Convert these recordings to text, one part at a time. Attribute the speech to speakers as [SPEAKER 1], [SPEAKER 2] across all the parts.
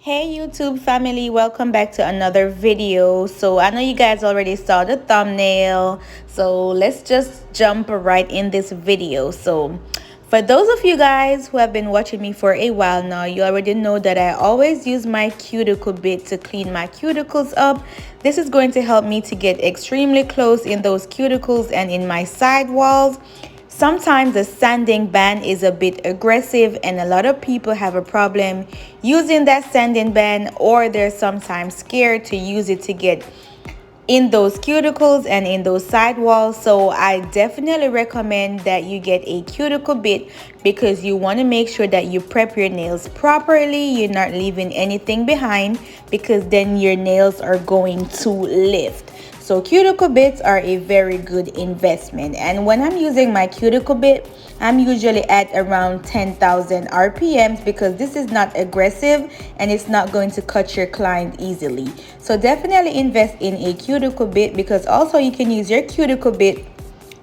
[SPEAKER 1] Hey YouTube family, welcome back to another video. So I know you guys already saw the thumbnail, so let's just jump right in this video. So for those of you guys who have been watching me for a while now, you already know that I always use my cuticle bit to clean my cuticles up. This is going to help me to get extremely close in those cuticles and in my side walls. Sometimes the sanding band is a bit aggressive and a lot of people have a problem using that sanding band, or they're sometimes scared to use it to get in those cuticles and in those side walls. So I definitely recommend that you get a cuticle bit because you want to make sure that you prep your nails properly. You're not leaving anything behind because then your nails are going to lift. So cuticle bits are a very good investment, and when I'm using my cuticle bit, I'm usually at around 10,000 RPMs because this is not aggressive and it's not going to cut your client easily. So definitely invest in a cuticle bit, because also you can use your cuticle bit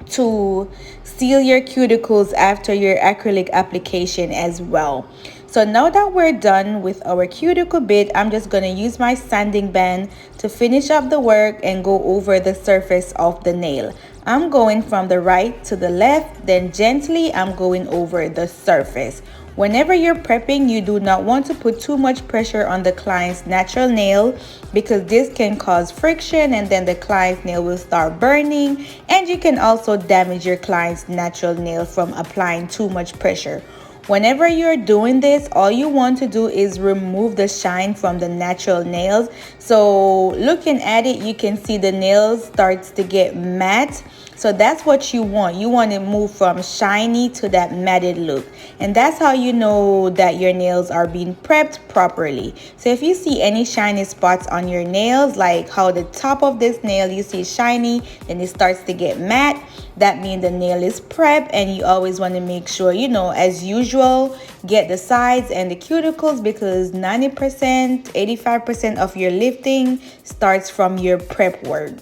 [SPEAKER 1] to seal your cuticles after your acrylic application as well. So now that we're done with our cuticle bit, I'm just going to use my sanding band to finish up the work and go over the surface of the nail. I'm going from the right to the left, then gently I'm going over the surface. Whenever you're prepping, you do not want to put too much pressure on the client's natural nail because this can cause friction and then the client's nail will start burning, and you can also damage your client's natural nail from applying too much pressure. Whenever you're doing this, all you want to do is remove the shine from the natural nails. So looking at it, you can see the nails starts to get matte. So that's what you want. You want to move from shiny to that matted look. And that's how you know that your nails are being prepped properly. So if you see any shiny spots on your nails, like how the top of this nail you see shiny, then it starts to get matte, that means the nail is prepped. And you always want to make sure, you know, as usual, get the sides and the cuticles, because 90%, 85% of your lifting starts from your prep work.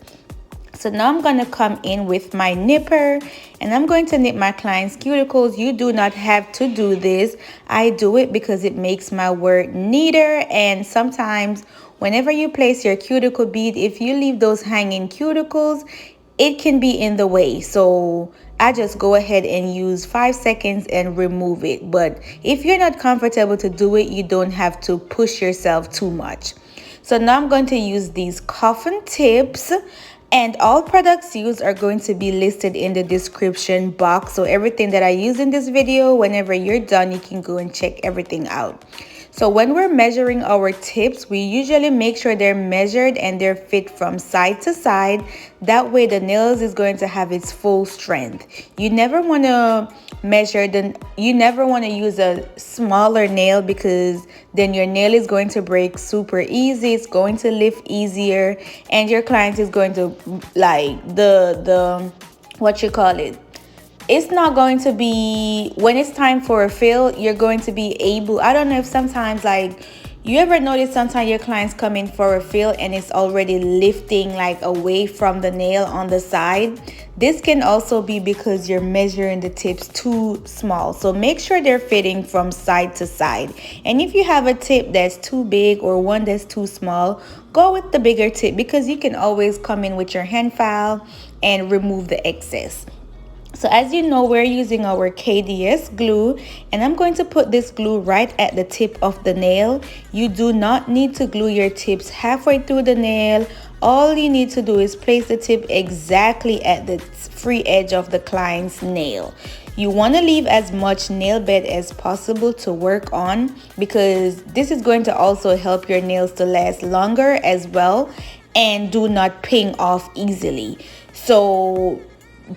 [SPEAKER 1] So now I'm going to come in with my nipper and I'm going to nip my client's cuticles. You do not have to do this. I do it because it makes my work neater, and sometimes whenever you place your cuticle bead, if you leave those hanging cuticles, it can be in the way. So I just go ahead and use 5 seconds and remove it. But if you're not comfortable to do it, you don't have to push yourself too much. So now I'm going to use these coffin tips, and all products used are going to be listed in the description box. So everything that I use in this video, whenever you're done, you can go and check everything out. So when we're measuring our tips, we usually make sure they're measured and they're fit from side to side. That way the nails is going to have its full strength. You never want to you never want to use a smaller nail, because then your nail is going to break super easy. It's going to lift easier, and your client is going to like the what you call it, it's not going to be, when it's time for a fill, you're going to be able, I don't know if sometimes, like, you ever notice sometimes your clients come in for a fill and it's already lifting like away from the nail on the side. This can also be because you're measuring the tips too small. So make sure they're fitting from side to side. And if you have a tip that's too big or one that's too small, go with the bigger tip, because you can always come in with your hand file and remove the excess. So as you know, we're using our KDS glue, and I'm going to put this glue right at the tip of the nail. You do not need to glue your tips halfway through the nail. All you need to do is place the tip exactly at the free edge of the client's nail. You want to leave as much nail bed as possible to work on, because this is going to also help your nails to last longer as well and do not ping off easily. So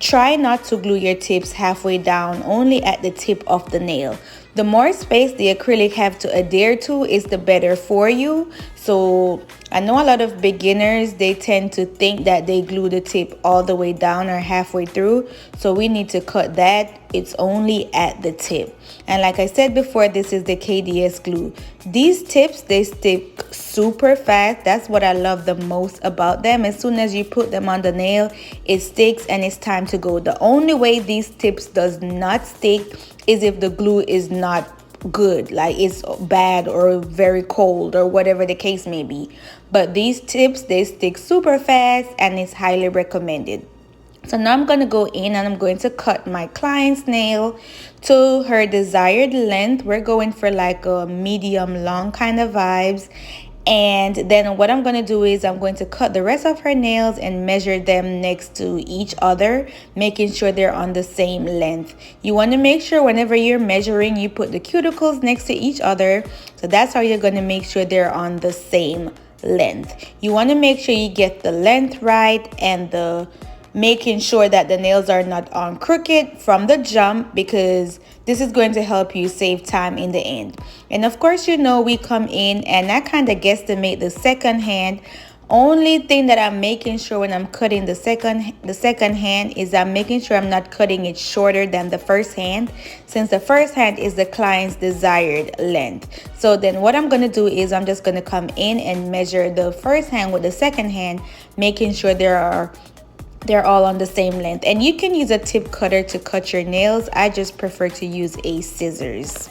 [SPEAKER 1] try not to glue your tips halfway down, only at the tip of the nail. The more space the acrylic have to adhere to is the better for you. So I know a lot of beginners, they tend to think that they glue the tip all the way down or halfway through. So we need to cut that. It's only at the tip. And like I said before, this is the KDS glue. These tips, they stick super fast. That's what I love the most about them. As soon as you put them on the nail, it sticks and it's time to go. The only way these tips does not stick is if the glue is not good, like it's bad or very cold or whatever the case may be. But these tips, they stick super fast and it's highly recommended. So now I'm going to go in and I'm going to cut my client's nail to her desired length. We're going for like a medium long kind of vibes. And then what I'm going to do is I'm going to cut the rest of her nails and measure them next to each other, making sure they're on the same length. You want to make sure whenever you're measuring, you put the cuticles next to each other. So that's how you're going to make sure they're on the same length. You want to make sure you get the length right and the making sure that the nails are not on crooked from the jump, because this is going to help you save time in the end. And of course, you know, we come in and I kind of guesstimate the second hand. Only thing that I'm making sure when I'm cutting the second hand is I'm making sure I'm not cutting it shorter than the first hand, since the first hand is the client's desired length. So then what I'm going to do is I'm just going to come in and measure the first hand with the second hand, making sure they're all on the same length. And you can use a tip cutter to cut your nails. I just prefer to use a scissors.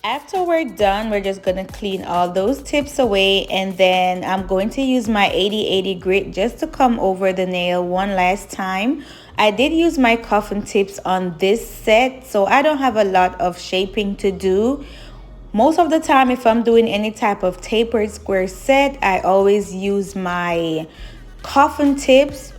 [SPEAKER 1] After we're done, we're just going to clean all those tips away, and then I'm going to use my 80/80 grit just to come over the nail one last time. I did use my coffin tips on this set, so I don't have a lot of shaping to do. Most of the time, if I'm doing any type of tapered square set, I always use my coffin tips,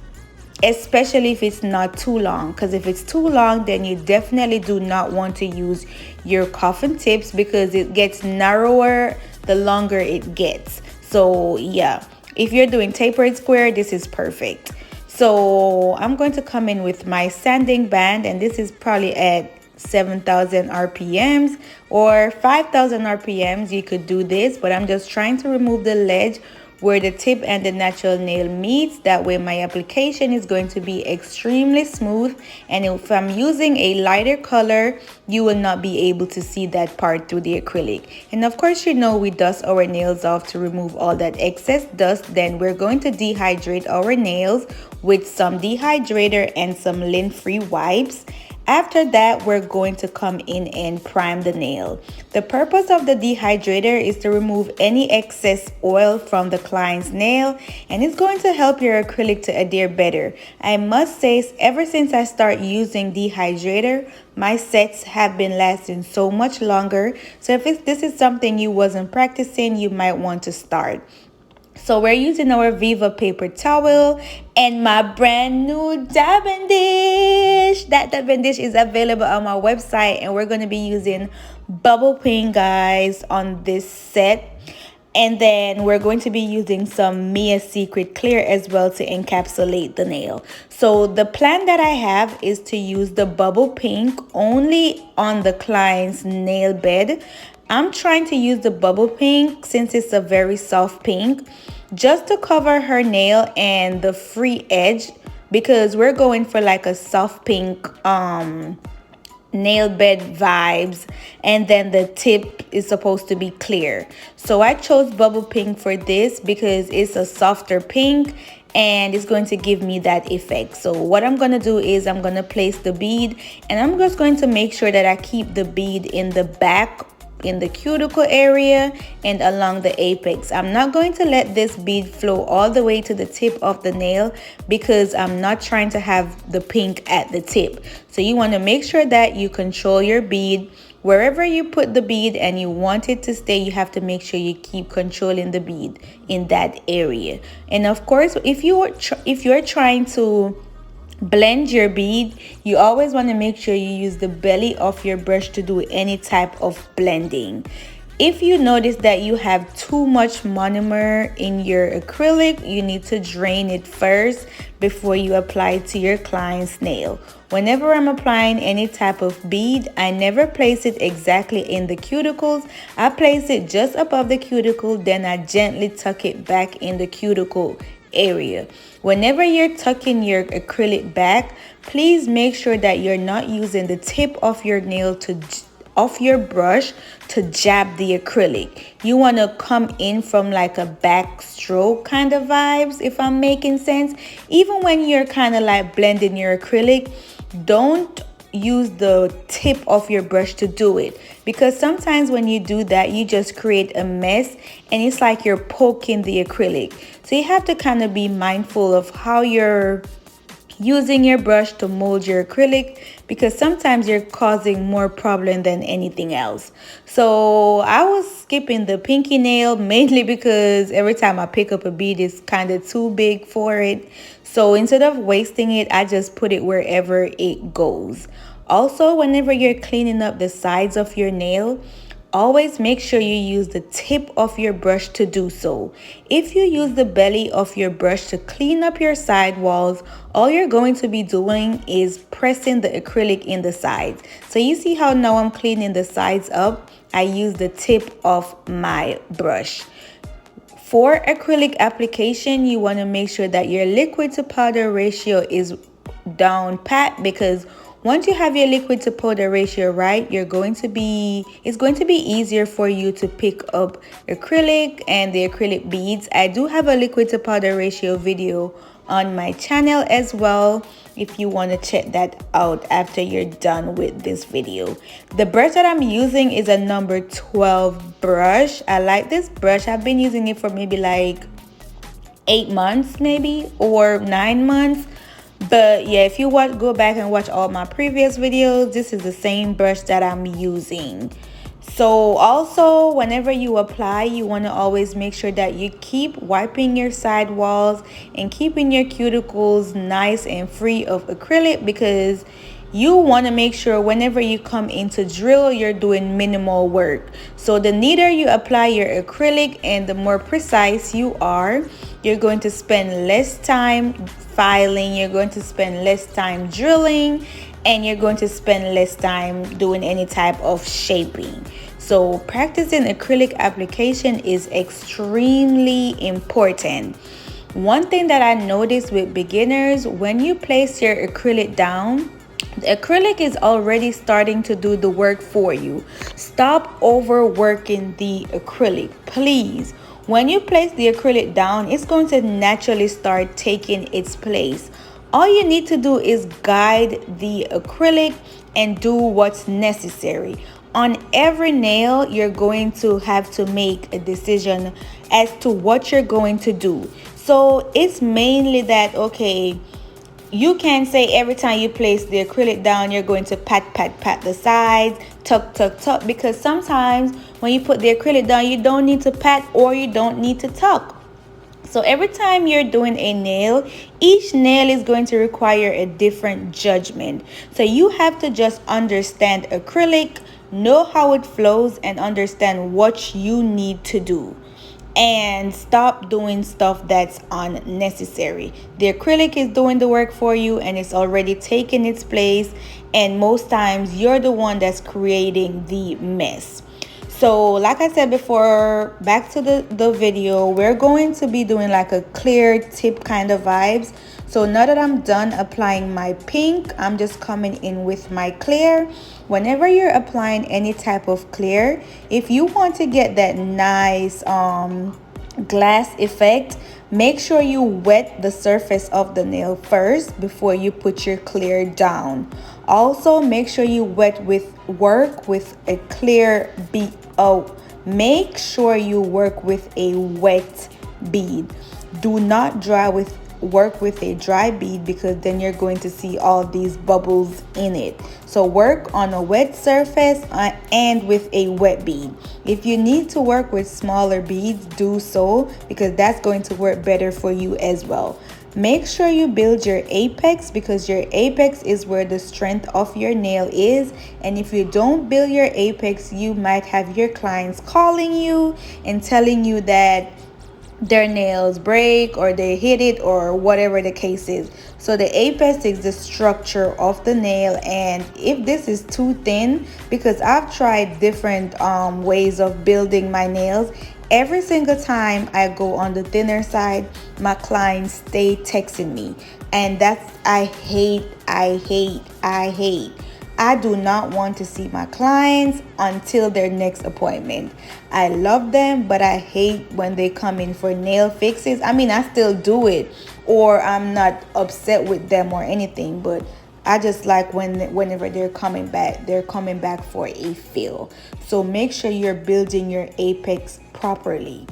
[SPEAKER 1] especially if it's not too long, because if it's too long, then you definitely do not want to use your coffin tips, because it gets narrower the longer it gets. So yeah, if you're doing tapered square, this is perfect. So I'm going to come in with my sanding band, and this is probably at 7,000 RPMs or 5,000 RPMs. You could do this, but I'm just trying to remove the ledge where the tip and the natural nail meets. That way my application is going to be extremely smooth, and if I'm using a lighter color, you will not be able to see that part through the acrylic. And of course, you know, we dust our nails off to remove all that excess dust. Then we're going to dehydrate our nails with some dehydrator and some lint-free wipes. After that, we're going to come in and prime the nail. The purpose of the dehydrator is to remove any excess oil from the client's nail, and it's going to help your acrylic to adhere better. I must say, ever since I start using dehydrator, my sets have been lasting so much longer. So if this is something you wasn't practicing, you might want to start. So we're using our Viva paper towel and my brand new dabbing dish. That dabbing dish is available on my website, and we're going to be using bubble pin, guys, on this set. And then we're going to be using some Mia Secret Clear as well to encapsulate the nail. So the plan that I have is to use the bubble pink only on the client's nail bed. I'm trying to use the bubble pink since it's a very soft pink, just to cover her nail and the free edge, because we're going for like a soft pink nail bed vibes, and then the tip is supposed to be clear. So I chose bubble pink for this because it's a softer pink and it's going to give me that effect. So what I'm going to do is I'm going to place the bead, and I'm just going to make sure that I keep the bead in the back, in the cuticle area and along the apex. I'm not going to let this bead flow all the way to the tip of the nail, because I'm not trying to have the pink at the tip. So you want to make sure that you control your bead. Wherever you put the bead and you want it to stay, you have to make sure you keep controlling the bead in that area. And of course, if you're trying to blend your bead, you always want to make sure you use the belly of your brush to do any type of blending. If you notice that you have too much monomer in your acrylic, you need to drain it first before you apply it to your client's nail. Whenever I'm applying any type of bead, I never place it exactly in the cuticles. I place it just above the cuticle, then I gently tuck it back in the cuticle area. Whenever you're tucking your acrylic back, please make sure that you're not using the tip of your nail of your brush to jab the acrylic. You want to come in from like a back stroke kind of vibes, if I'm making sense. Even when you're kind of like blending your acrylic, don't use the tip of your brush to do it, because sometimes when you do that, you just create a mess and it's like you're poking the acrylic. So you have to kind of be mindful of how you're using your brush to mold your acrylic, because sometimes you're causing more problem than anything else. So I was skipping the pinky nail mainly because every time I pick up a bead, it's kind of too big for it. So instead of wasting it, I just put it wherever it goes. Also, whenever you're cleaning up the sides of your nail, always make sure you use the tip of your brush to do so. If you use the belly of your brush to clean up your side walls, all you're going to be doing is pressing the acrylic in the sides. So you see how now I'm cleaning the sides up? I use the tip of my brush. For acrylic application, you want to make sure that your liquid to powder ratio is down pat, because once you have your liquid to powder ratio right, it's going to be easier for you to pick up acrylic and the acrylic beads. I do have a liquid to powder ratio video on my channel as well, if you want to check that out after you're done with this video. The brush that I'm using is a number 12 brush. I like this brush. I've been using it for maybe like 8 months maybe, or 9 months. But yeah, if you go back and watch all my previous videos, this is the same brush that I'm using. So also, whenever you apply, you want to always make sure that you keep wiping your side walls and keeping your cuticles nice and free of acrylic, because you want to make sure whenever you come into drill, you're doing minimal work. So the neater you apply your acrylic and the more precise you are, you're going to spend less time filing, you're going to spend less time drilling, and you're going to spend less time doing any type of shaping. So practicing acrylic application is extremely important. One thing that I noticed with beginners, when you place your acrylic down, the acrylic is already starting to do the work for you. Stop overworking the acrylic, please. When you place the acrylic down, it's going to naturally start taking its place. All you need to do is guide the acrylic and do what's necessary. On every nail, you're going to have to make a decision as to what you're going to do. So it's mainly that, okay, you can say every time you place the acrylic down, you're going to pat the sides, tuck, because sometimes when you put the acrylic down, you don't need to pat or you don't need to tuck. So every time you're doing a nail, each nail is going to require a different judgment. So you have to just understand acrylic, know how it flows, and understand what you need to do. And stop doing stuff that's unnecessary. The acrylic is doing the work for you and it's already taken its place, and most times you're the one that's creating the mess. So like I said before, back to the video, we're going to be doing like a clear tip kind of vibes. So now that I'm done applying my pink, I'm just coming in with my clear. Whenever you're applying any type of clear, if you want to get that nice glass effect, make sure you wet the surface of the nail first before you put your clear down. Also, make sure you work with a clear bead. Make sure you work with a wet bead. Do not work with a dry bead, because then you're going to see all these bubbles in it. So work on a wet surface and with a wet bead. If you need to work with smaller beads, do so, because that's going to work better for you as well. Make sure you build your apex, because your apex is where the strength of your nail is. And if you don't build your apex, you might have your clients calling you and telling you that their nails break or they hit it or whatever the case is. So the apex is the structure of the nail, and if this is too thin, because I've tried different ways of building my nails, every single time I go on the thinner side, my clients stay texting me, and that's I hate. I do not want to see my clients until their next appointment. I love them, but I hate when they come in for nail fixes. I mean, I still do it, or I'm not upset with them or anything, but I just like whenever they're coming back for a fill. So make sure you're building your apex properly.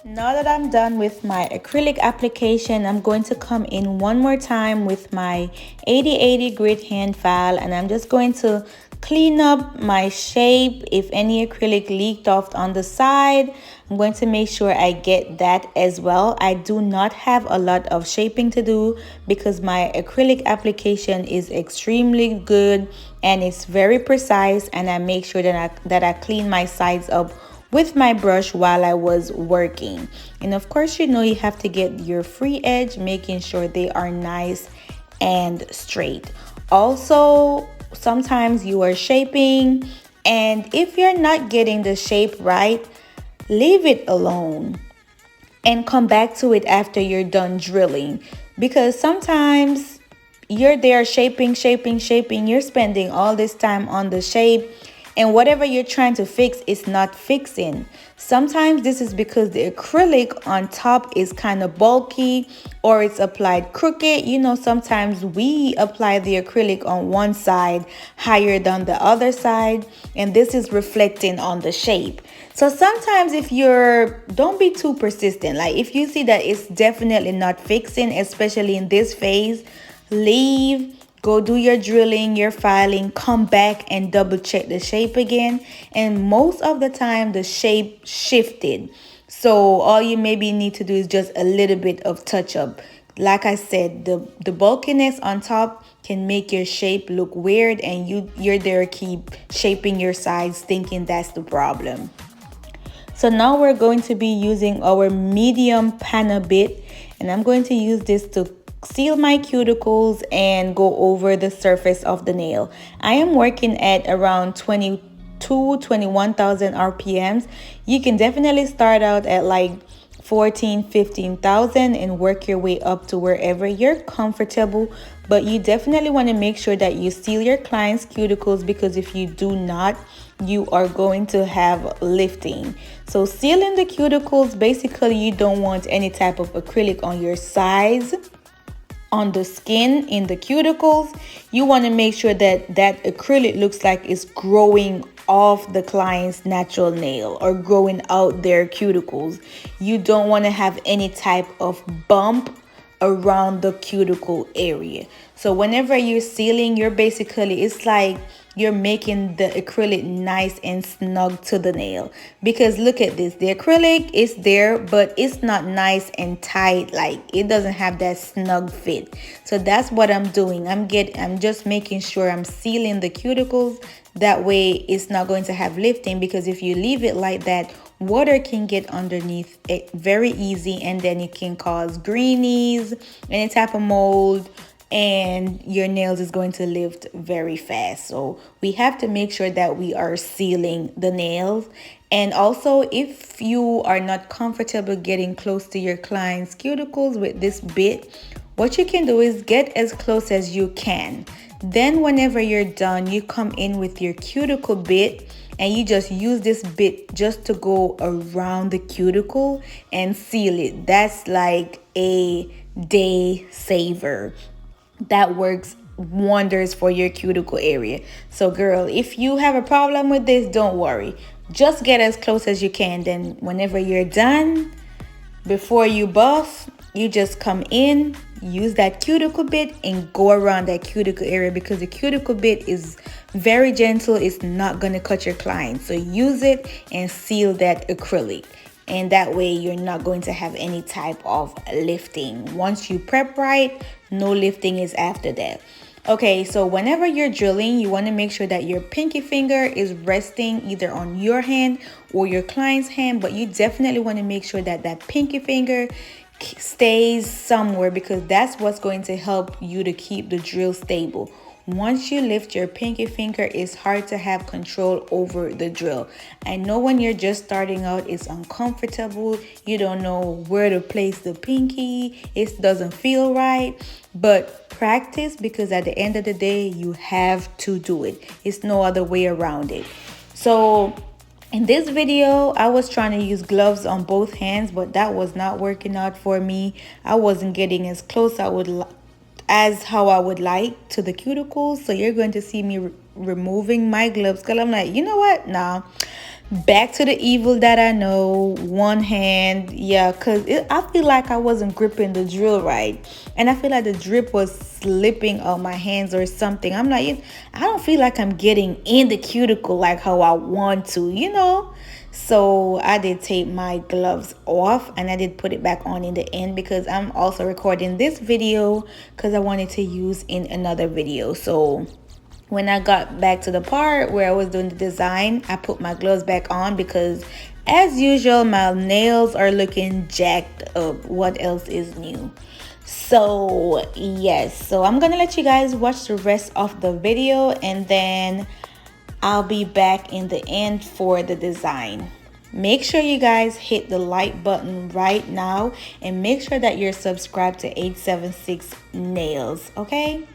[SPEAKER 1] Now that I'm done with my acrylic application, I'm going to come in one more time with my 8080 grit hand file, and I'm just going to clean up my shape. If any acrylic leaked off on the side, I'm going to make sure I get that as well. I do not have a lot of shaping to do because my acrylic application is extremely good and it's very precise, and I make sure that I clean my sides up with my brush while I was working. And of course, you know, you have to get your free edge, making sure they are nice and straight. Also, sometimes you are shaping, and if you're not getting the shape right, leave it alone and come back to it after you're done drilling, because sometimes you're there shaping, you're spending all this time on the shape, and whatever you're trying to fix is not fixing. Sometimes this is because the acrylic on top is kind of bulky or it's applied crooked. You know, sometimes we apply the acrylic on one side higher than the other side, and this is reflecting on the shape. So sometimes don't be too persistent. Like if you see that it's definitely not fixing, especially in this phase, leave. Go do your drilling, your filing, come back and double check the shape again. And most of the time the shape shifted. So all you maybe need to do is just a little bit of touch up. Like I said, the bulkiness on top can make your shape look weird, and you're there keep shaping your sides thinking that's the problem. So now we're going to be using our medium Pana bit, and I'm going to use this to seal my cuticles and go over the surface of the nail. I am working at around 21,000 RPMs. You can definitely start out at like 15,000 and work your way up to wherever you're comfortable, but you definitely want to make sure that you seal your client's cuticles, because if you do not, you are going to have lifting. So sealing the cuticles, basically you don't want any type of acrylic on your sides, on the skin, in the cuticles. You want to make sure that that acrylic looks like it's growing off the client's natural nail or growing out their cuticles. You don't want to have any type of bump around the cuticle area. So whenever you're sealing, it's like you're making the acrylic nice and snug to the nail. Because look at this, the acrylic is there, but it's not nice and tight. Like it doesn't have that snug fit. So that's what I'm doing. I'm just making sure I'm sealing the cuticles. That way it's not going to have lifting, because if you leave it like that, water can get underneath it very easy, and then it can cause greenies, any type of mold, and your nails is going to lift very fast. So we have to make sure that we are sealing the nails. And also, if you are not comfortable getting close to your client's cuticles with this bit, what you can do is get as close as you can. Then whenever you're done, you come in with your cuticle bit and you just use this bit just to go around the cuticle and seal it. That's like a day saver. That works wonders for your cuticle area. So girl, if you have a problem with this, don't worry. Just get as close as you can. Then whenever you're done, before you buff, you just come in, use that cuticle bit and go around that cuticle area, because the cuticle bit is very gentle. It's not going to cut your client. So use it and seal that acrylic. And that way you're not going to have any type of lifting. Once you prep right, no lifting is after that. Okay, so whenever you're drilling, you want to make sure that your pinky finger is resting either on your hand or your client's hand, but you definitely want to make sure that that pinky finger stays somewhere, because that's what's going to help you to keep the drill stable. Once you lift your pinky finger, it's hard to have control over the drill. I know when you're just starting out, it's uncomfortable. You don't know where to place the pinky. It doesn't feel right. But practice, because at the end of the day, you have to do it. It's no other way around it. So in this video, I was trying to use gloves on both hands, but that was not working out for me. I wasn't getting as close as how I would like to the cuticles. So you're going to see me removing my gloves, because I'm like, you know what? Nah, back to the evil that I know. One hand, yeah, because I feel like I wasn't gripping the drill right, and I feel like the drip was slipping on my hands or something. I'm like, I don't feel like I'm getting in the cuticle like how I want to, you know. So I did take my gloves off and I did put it back on in the end, because I'm also recording this video because I wanted to use in another video. So when I got back to the part where I was doing the design, I put my gloves back on, because as usual, my nails are looking jacked up. What else is new? So yes, so I'm gonna let you guys watch the rest of the video, and then I'll be back in the end for the design. Make sure you guys hit the like button right now, and make sure that you're subscribed to 876 Nails, okay?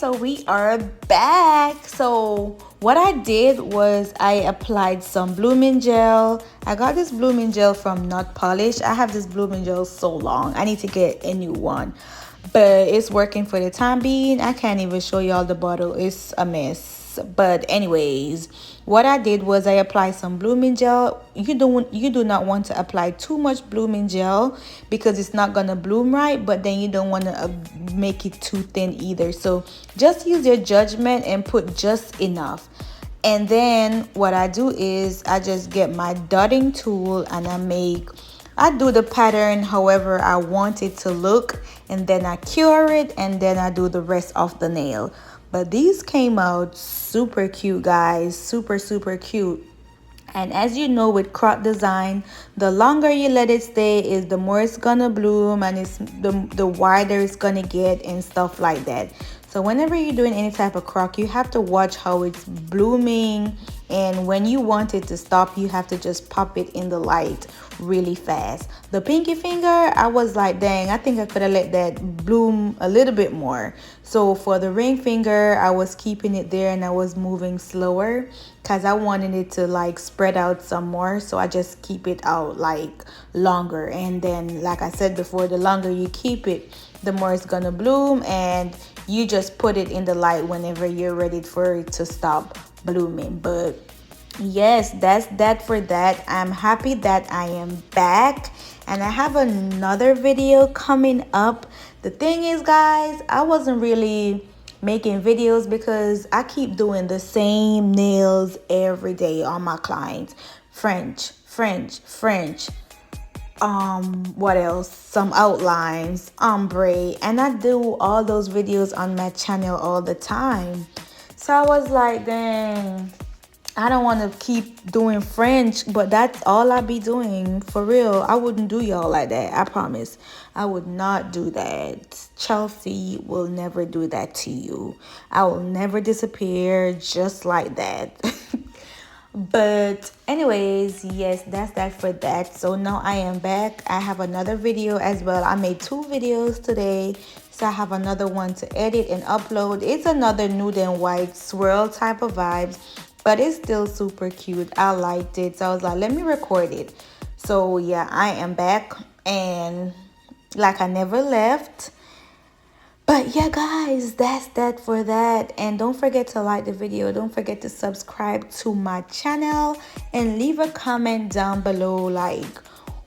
[SPEAKER 1] so we are back. So what I did was I applied some blooming gel. I got this blooming gel from Not Polish. I have this blooming gel so long. I need to get a new one, but it's working for the time being. I can't even show y'all the bottle. It's a mess. But anyways, what I did was I applied some blooming gel. You do not want to apply too much blooming gel because it's not gonna bloom right, but then you don't want to make it too thin either. So just use your judgment and put just enough. And then what I do is I just get my dotting tool and I do the pattern however I want it to look, and then I cure it, and then I do the rest of the nail. But these came out super cute, guys. Super cute. And as you know, with croc design, the longer you let it stay is the more it's gonna bloom, and it's the wider it's gonna get and stuff like that. So whenever you're doing any type of croc, you have to watch how it's blooming, and when you want it to stop, you have to just pop it in the light really fast. The pinky finger, I was like, dang, I think I could have let that bloom a little bit more. So for the ring finger, I was keeping it there and I was moving slower because I wanted it to like spread out some more. So I just keep it out like longer, and then like I said before, the longer you keep it, the more it's gonna bloom, and you just put it in the light whenever you're ready for it to stop blooming. But yes, that's that for that. I'm happy that I am back, and I have another video coming up. The thing is, guys, I wasn't really making videos because I keep doing the same nails every day on my clients. French, what else, some outlines, ombre, and I do all those videos on my channel all the time. So I was like, dang, I don't want to keep doing French, but that's all I be doing. For real, I wouldn't do y'all like that. I promise. I would not do that. Chelsea will never do that to you. I will never disappear just like that. But anyways, yes, that's that for that. So now I am back. I have another video as well. I made 2 videos today, so I have another one to edit and upload. It's another nude and white swirl type of vibes, but it's still super cute. I liked it, so I was like, let me record it. So yeah, I am back, and like I never left. But yeah, guys, that's that for that. And don't forget to like the video. Don't forget to subscribe to my channel and leave a comment down below like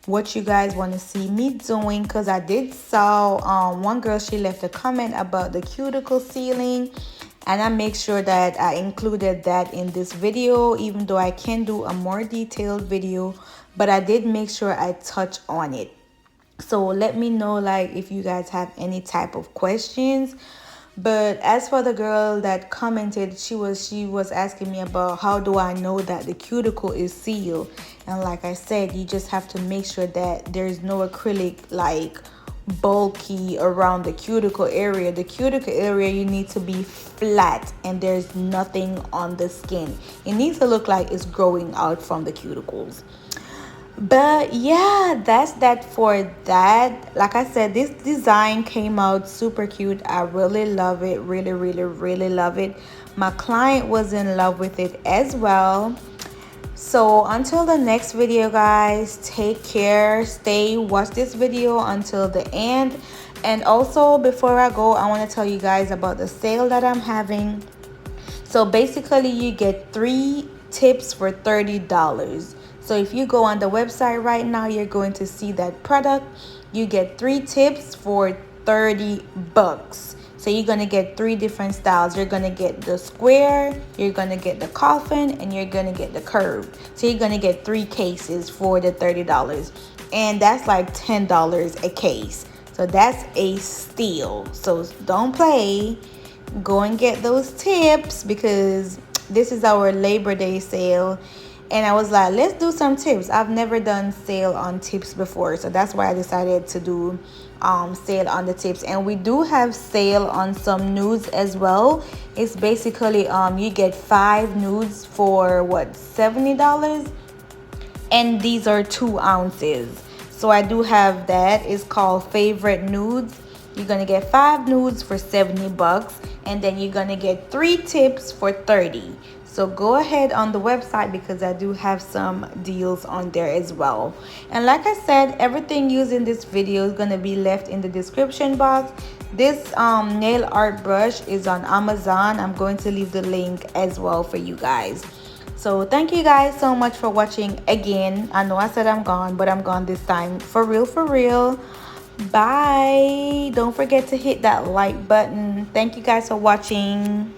[SPEAKER 1] what you guys want to see me doing, because I did saw one girl, she left a comment about the cuticle sealing, and I make sure that I included that in this video, even though I can do a more detailed video, but I did make sure I touch on it. So let me know like if you guys have any type of questions. But as for the girl that commented, she was asking me about how do I know that the cuticle is sealed. And like I said, you just have to make sure that there's no acrylic like bulky around the cuticle area. The cuticle area, you need to be flat and there's nothing on the skin. It needs to look like it's growing out from the cuticles. But yeah, that's that for that. Like I said, this design came out super cute. I really love it. Really love it. My client was in love with it as well. So until the next video, guys, take care, watch this video until the end. And also, before I go, I want to tell you guys about the sale that I'm having. So basically, you get 3 tips for $30. So if you go on the website right now, you're going to see that product. You get 3 tips for $30. So you're going to get 3 different styles. You're going to get the square, you're going to get the coffin, and you're going to get the curved. So you're going to get 3 cases for the $30. And that's like $10 a case. So that's a steal. So don't play. Go and get those tips, because this is our Labor Day sale. And I was like, let's do some tips. I've never done sale on tips before, so that's why I decided to do sale on the tips. And we do have sale on some nudes as well. It's basically you get 5 nudes for what, $70, and these are 2 ounces. So I do have that. It's called Favorite Nudes. You're gonna get 5 nudes for 70 bucks, and then you're gonna get 3 tips for 30. So go ahead on the website because I do have some deals on there as well. And like I said, everything used in this video is gonna be left in the description box. This nail art brush is on Amazon. I'm going to leave the link as well for you guys. So thank you guys so much for watching again. I know I said I'm gone, but I'm gone this time. For real, for real. Bye. Don't forget to hit that like button. Thank you guys for watching.